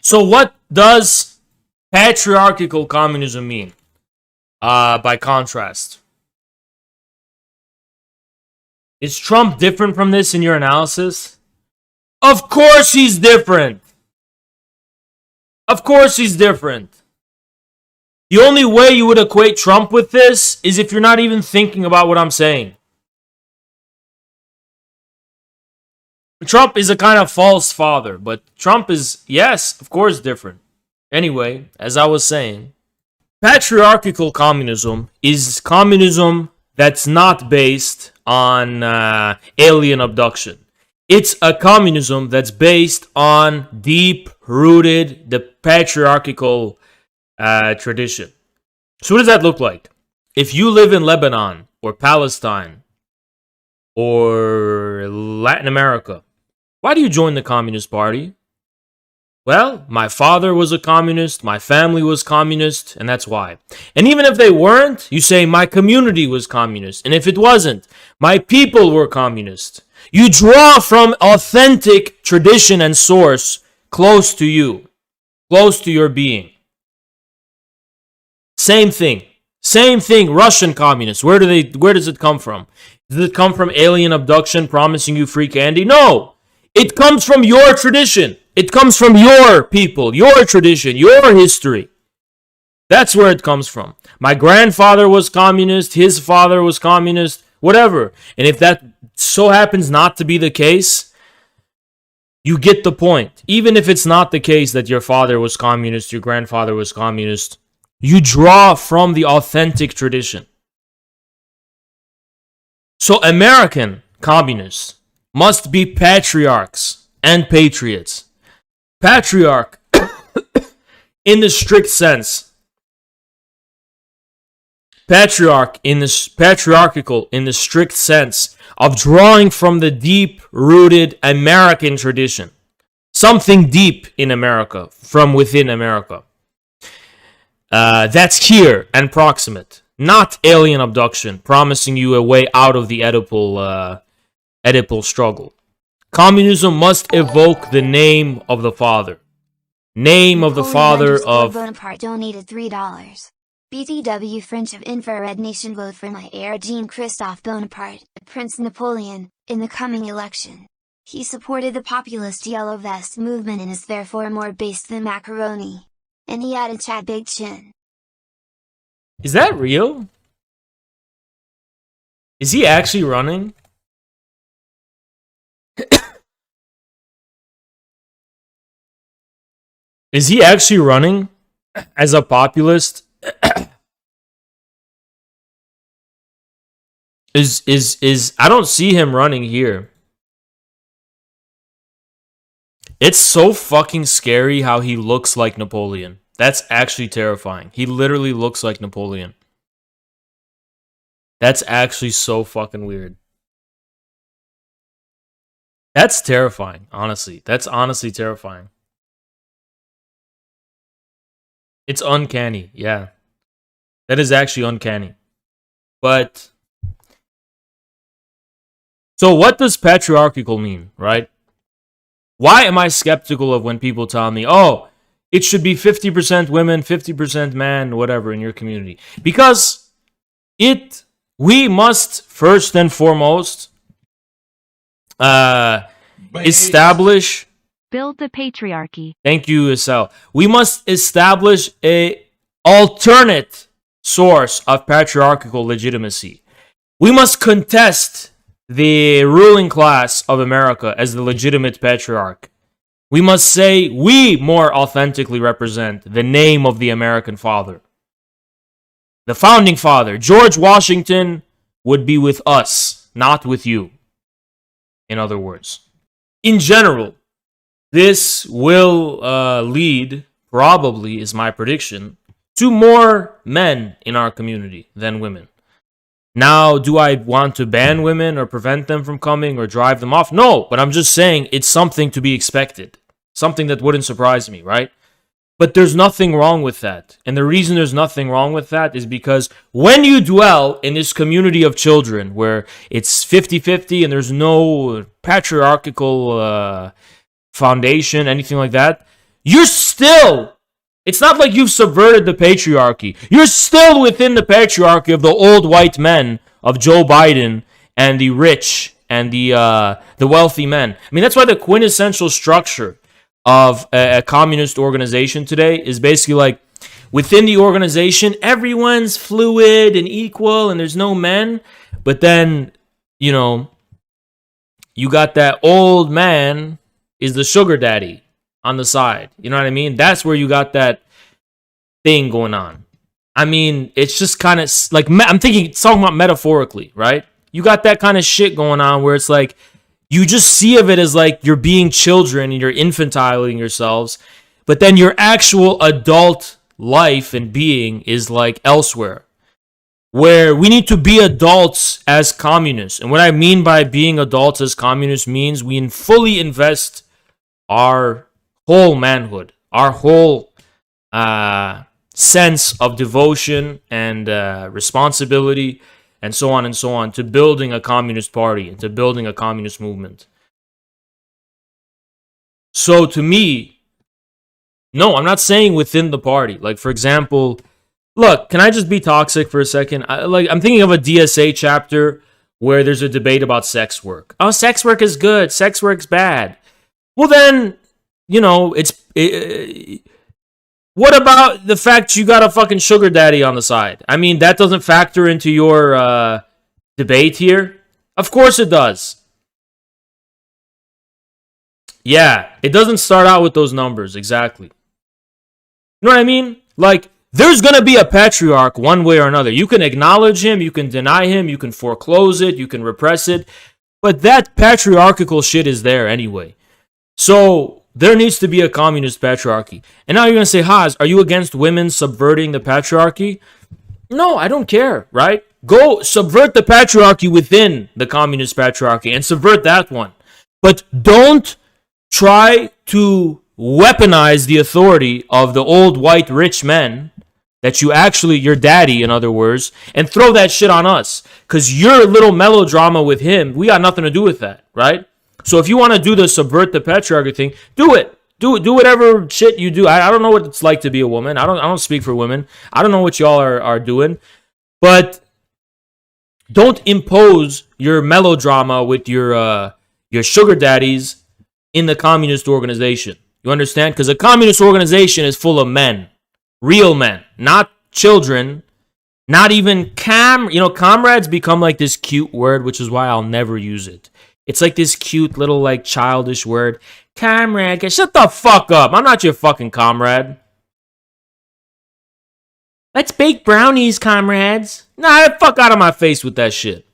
So what does patriarchal communism mean? By contrast. Is Trump different from this in your analysis? Of course he's different. Of course he's different. The only way you would equate Trump with this is if you're not even thinking about what I'm saying. Trump is a kind of false father, but Trump is, yes, of course, different. Anyway, as I was saying, patriarchal communism is communism that's not based on alien abduction. It's a communism that's based on deep-rooted, the patriarchal tradition. So what does that look like? If you live in Lebanon or Palestine or Latin America, why do you join the Communist Party? Well, my father was a communist, my family was communist, and that's why. And even if they weren't, you say my community was communist. And if it wasn't, my people were communist. You draw from authentic tradition and source close to you, close to your being. Same thing. Same thing, Russian communists. Where does it come from? Does it come from alien abduction promising you free candy? No. It comes from your tradition. It comes from your people, your tradition, your history. That's where it comes from. My grandfather was communist, his father was communist, whatever. And if that so happens not to be the case, you get the point. Even if it's not the case that your father was communist, your grandfather was communist, you draw from the authentic tradition. So American communists must be patriarchs and patriots. Patriarch, in the strict sense. Patriarchal in the strict sense of drawing from the deep-rooted American tradition. Something deep in America, from within America. That's here and proximate. Not alien abduction, promising you a way out of the Oedipal struggle. Communism must evoke the name of the father. Name of the father of... Bonaparte donated $3. BTW French of Infrared Nation vote for my heir Jean-Christophe Bonaparte, Prince Napoleon, in the coming election. He supported the populist Yellow Vest movement and is therefore more based than macaroni. And he added Chad Big Chin. Is that real? Is he actually running? Is he actually running as a populist? I don't see him running here. It's so fucking scary how he looks like Napoleon. That's actually terrifying. He literally looks like Napoleon. That's actually so fucking weird. That's terrifying, honestly. That's honestly terrifying. It's uncanny, yeah. That is actually uncanny. But, so what does patriarchal mean, right? Why am I skeptical of when people tell me, oh, it should be 50% women, 50% man, whatever, in your community? Because we must, first and foremost, establish... Build the patriarchy. Thank you, Isel. We must establish a alternate source of patriarchal legitimacy. We must contest the ruling class of America as the legitimate patriarch. We must say we more authentically represent the name of the American father. The founding father, George Washington, would be with us, not with you. In other words. In general, this will lead, probably is my prediction, to more men in our community than women. Now, do I want to ban women or prevent them from coming or drive them off? No, but I'm just saying it's something to be expected. Something that wouldn't surprise me, right? But there's nothing wrong with that. And the reason there's nothing wrong with that is because when you dwell in this community of children where it's 50-50 and there's no patriarchal foundation, anything like that, you're still, it's not like you've subverted the patriarchy. You're still within the patriarchy of the old white men of Joe Biden and the rich and the wealthy men. I mean, that's why the quintessential structure of a communist organization today is basically like, within the organization, everyone's fluid and equal and there's no men. But then, you know, you got that old man is the sugar daddy on the side. You know what I mean? That's where you got that thing going on. I mean, it's just kind of like, I'm talking about metaphorically, right? You got that kind of shit going on where it's like, you just see of it as like you're being children and you're infantiling yourselves. But then your actual adult life and being is like elsewhere, where we need to be adults as communists. And what I mean by being adults as communists means we fully invest our whole manhood, our whole sense of devotion and responsibility and so on to building a communist party and to building a communist movement. So to me, no, I'm not saying within the party. Like, for example, look, can I just be toxic for a second? I'm thinking of a DSA chapter where there's a debate about sex work. Oh, sex work is good. Sex work's bad. Well, then, you know, what about the fact you got a fucking sugar daddy on the side? I mean, that doesn't factor into your debate here? Of course it does. Yeah, it doesn't start out with those numbers, exactly. You know what I mean? Like, there's going to be a patriarch one way or another. You can acknowledge him, you can deny him, you can foreclose it, you can repress it, but that patriarchal shit is there anyway. So, there needs to be a communist patriarchy. And now you're going to say, Haas, are you against women subverting the patriarchy? No, I don't care, right? Go subvert the patriarchy within the communist patriarchy and subvert that one. But don't try to weaponize the authority of the old white rich men that you actually, your daddy in other words, and throw that shit on us. Because your little melodrama with him, we got nothing to do with that, right? So if you want to do the subvert the patriarchy thing, do it. Do whatever shit you do. I don't know what it's like to be a woman. I don't speak for women. I don't know what y'all are doing. But don't impose your melodrama with your sugar daddies in the communist organization. You understand? Because a communist organization is full of men. Real men. Not children. Not even comrades become like this cute word, which is why I'll never use it. It's like this cute little like childish word. Comrade. Shut the fuck up. I'm not your fucking comrade. Let's bake brownies, comrades. Nah, fuck out of my face with that shit.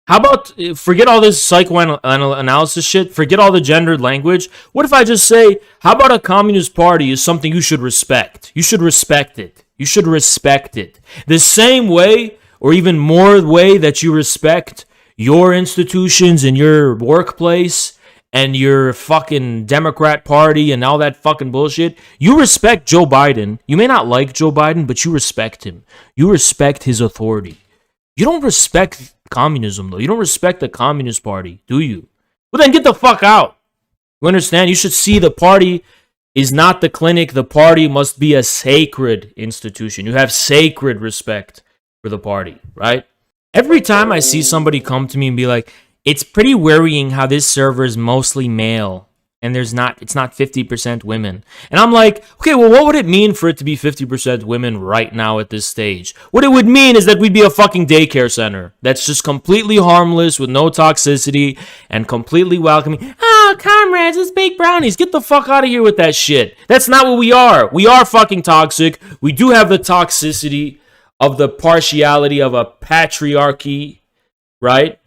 How about, forget all this psychoanalysis shit, forget all the gendered language. What if I just say, how about a communist party is something you should respect? You should respect it. You should respect it. The same way, or even more way that you respect your institutions and your workplace and your fucking Democrat Party and all that fucking bullshit. You respect Joe Biden. You may not like Joe Biden, but you respect him. You respect his authority. You don't respect communism, though. You don't respect the Communist Party, do you? Well, then get the fuck out. You understand? You should see the party is not the clinic. The party must be a sacred institution. You have sacred respect for the party, right? Every time I see somebody come to me and be like, it's pretty worrying how this server is mostly male and it's not 50% women. And I'm like, okay, well, what would it mean for it to be 50% women right now at this stage? What it would mean is that we'd be a fucking daycare center that's just completely harmless with no toxicity and completely welcoming. Oh, comrades, let's bake brownies. Get the fuck out of here with that shit. That's not what we are. We are fucking toxic. We do have the toxicity of the partiality of a patriarchy, right?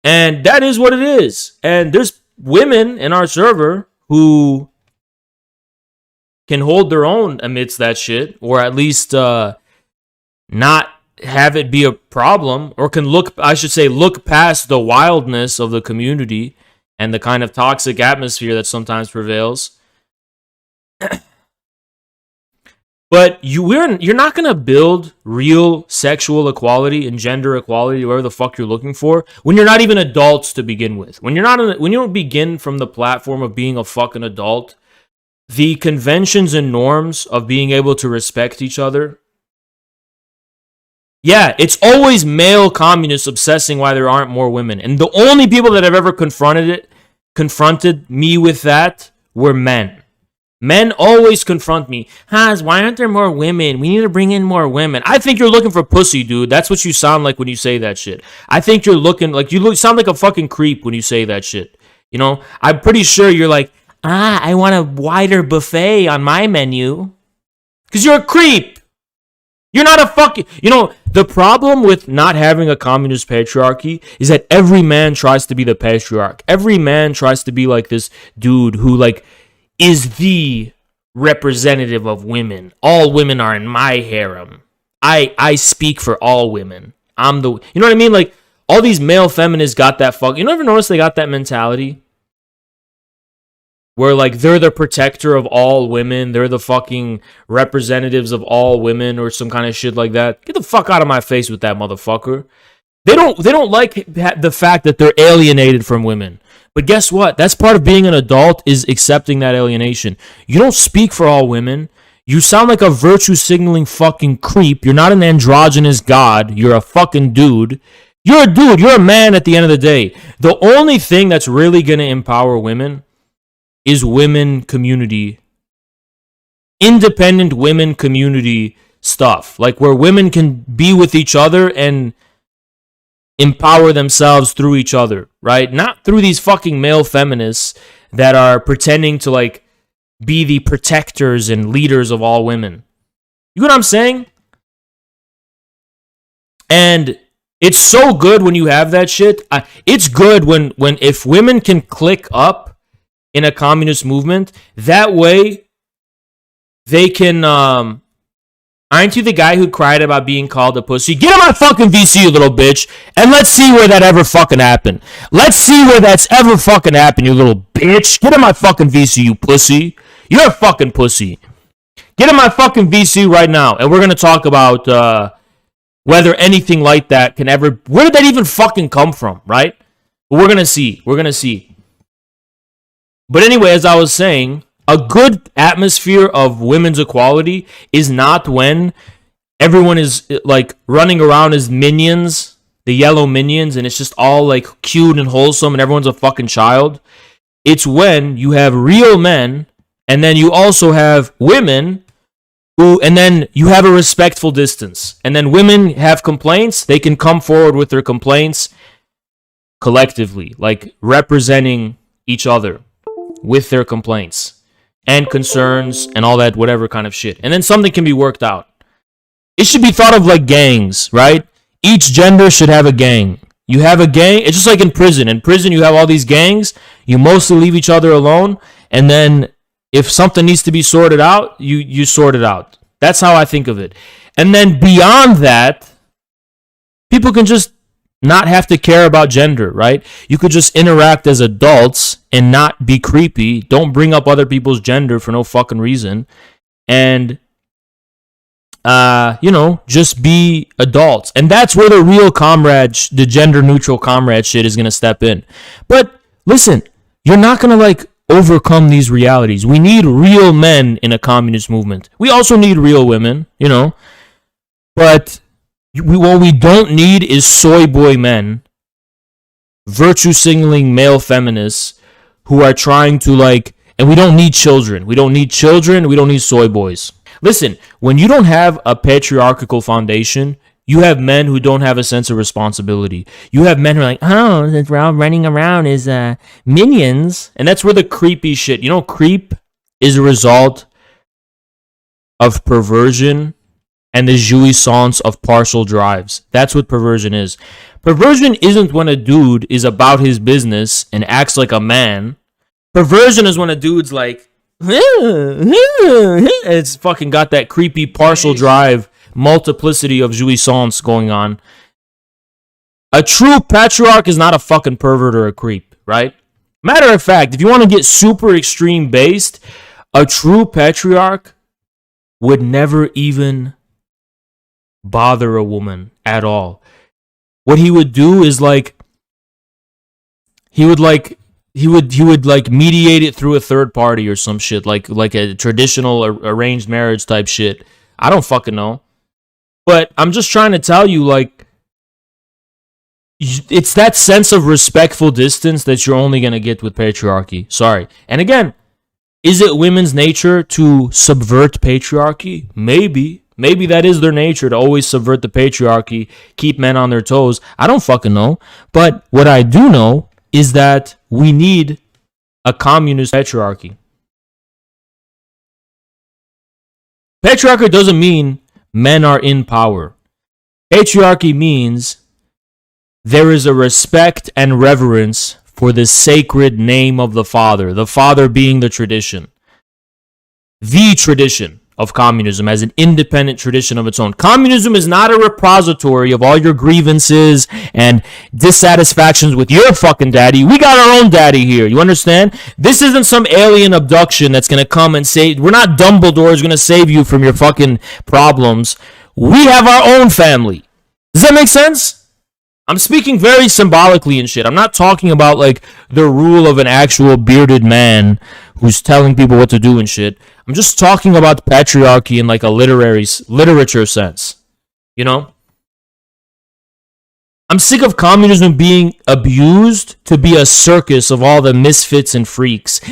And that is what it is. And there's women in our server who can hold their own amidst that shit, or at least not have it be a problem, or can look past the wildness of the community and the kind of toxic atmosphere that sometimes prevails. But you're not going to build real sexual equality and gender equality, whatever the fuck you're looking for, when you're not even adults to begin with. When you don't begin from the platform of being a fucking adult the conventions and norms of being able to respect each other. Yeah, it's always male communists obsessing why there aren't more women. And the only people that have ever confronted me with that were men. Men always confront me. Haz, why aren't there more women? We need to bring in more women. I think you're looking for pussy, dude. That's what you sound like when you say that shit. I think you're looking like sound like a fucking creep when you say that shit. You know, I'm pretty sure you're like, I want a wider buffet on my menu. Because you're a creep. You're not a fucking... You know, the problem with not having a communist patriarchy is that every man tries to be the patriarch. Every man tries to be like this dude who, like, is the representative of women. All women are in my harem. I speak for all women. I'm the... You know what I mean? Like, all these male feminists got that fuck... You never notice they got that mentality? Where, like, they're the protector of all women. They're the fucking representatives of all women or some kind of shit like that. Get the fuck out of my face with that, motherfucker. They don't like the fact that they're alienated from women. But guess what? That's part of being an adult, is accepting that alienation. You don't speak for all women. You sound like a virtue signaling fucking creep. You're not an androgynous god. You're a fucking dude. You're a dude. You're a man at the end of the day. The only thing that's really going to empower women is women community, independent women community stuff, like where women can be with each other and empower themselves through each other, right? Not through these fucking male feminists that are pretending to, like, be the protectors and leaders of all women. You know what I'm saying? And it's so good when you have that shit. It's good when if women can click up in a communist movement, that way they can, aren't you the guy who cried about being called a pussy? Get on my fucking VC, you little bitch, and let's see where that ever fucking happened. Let's see where that's ever fucking happened, you little bitch. Get on my fucking VC, you pussy. You're a fucking pussy. Get in my fucking VC right now, and we're gonna talk about whether anything like that can ever... Where did that even fucking come from, right? But we're gonna see. We're gonna see. But anyway, as I was saying, a good atmosphere of women's equality is not when everyone is, like, running around as minions, the yellow minions, and it's just all, like, cute and wholesome and everyone's a fucking child. It's when you have real men, and then you also have women who, and then you have a respectful distance. And then women have complaints, they can come forward with their complaints collectively, like representing each other with their complaints and concerns and all that, whatever kind of shit. And then something can be worked out. It should be thought of like gangs, right? Each gender should have a gang. You have a gang. It's just like in prison. In prison, you have all these gangs. You mostly leave each other alone. And then if something needs to be sorted out, you sort it out. That's how I think of it. And then beyond that, people can just not have to care about gender, right? You could just interact as adults and not be creepy. Don't bring up other people's gender for no fucking reason. And, just be adults. And that's where the real comrade, the gender neutral comrade shit is going to step in. But listen, you're not going to like overcome these realities. We need real men in a communist movement. We also need real women, but what we don't need is soy boy men, virtue signaling male feminists who are trying to and we don't need children. We don't need children. We don't need soy boys. Listen, when you don't have a patriarchal foundation, you have men who don't have a sense of responsibility. You have men who are like, oh, we're all running around as minions. And that's where the creepy shit, creep is a result of perversion and the jouissance of partial drives. That's what perversion is. Perversion isn't when a dude is about his business and acts like a man. Perversion is when a dude's like, it's fucking got that creepy partial drive, multiplicity of jouissance going on. A true patriarch is not a fucking pervert or a creep, right? Matter of fact, if you want to get super extreme based, a true patriarch would never even bother a woman at all. What he would do is he would he would like mediate it through a third party or some shit, like a traditional arranged marriage type shit. I don't fucking know. But I'm just trying to tell you, like, it's that sense of respectful distance that you're only going to get with patriarchy. Sorry. And again, is it women's nature to subvert patriarchy? Maybe. Maybe that is their nature, to always subvert the patriarchy, keep men on their toes. I don't fucking know. But what I do know is that we need a communist patriarchy. Patriarchy doesn't mean men are in power. Patriarchy means there is a respect and reverence for the sacred name of the father being the tradition of communism as an independent tradition of its own. Communism is not a repository of all your grievances and dissatisfactions with your fucking daddy. We got our own daddy here. You understand? This isn't some alien abduction that's going to come and say, we're not Dumbledore's going to save you from your fucking problems. We have our own family. Does that make sense? I'm speaking very symbolically and shit. I'm not talking about like the rule of an actual bearded man who's telling people what to do and shit. I'm just talking about patriarchy in like a literature sense. You know? I'm sick of communism being abused to be a circus of all the misfits and freaks. Fuck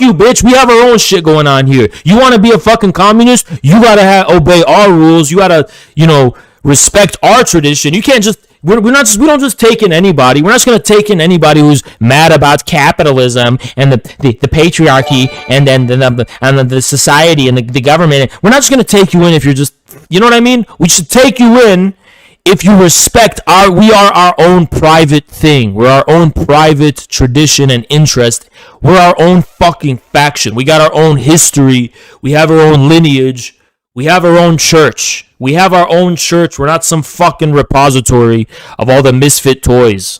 you, bitch. We have our own shit going on here. You want to be a fucking communist? You gotta obey our rules. You gotta, respect our tradition. You can't just. We don't just take in anybody. We're not just gonna take in anybody who's mad about capitalism and the patriarchy and then the society and the government. We're not just gonna take you in if you're just. You know what I mean? We should take you in if you respect we are our own private thing. We're our own private tradition and interest. We're our own fucking faction. We got our own history. We have our own lineage. We have our own church. We're not some fucking repository of all the misfit toys.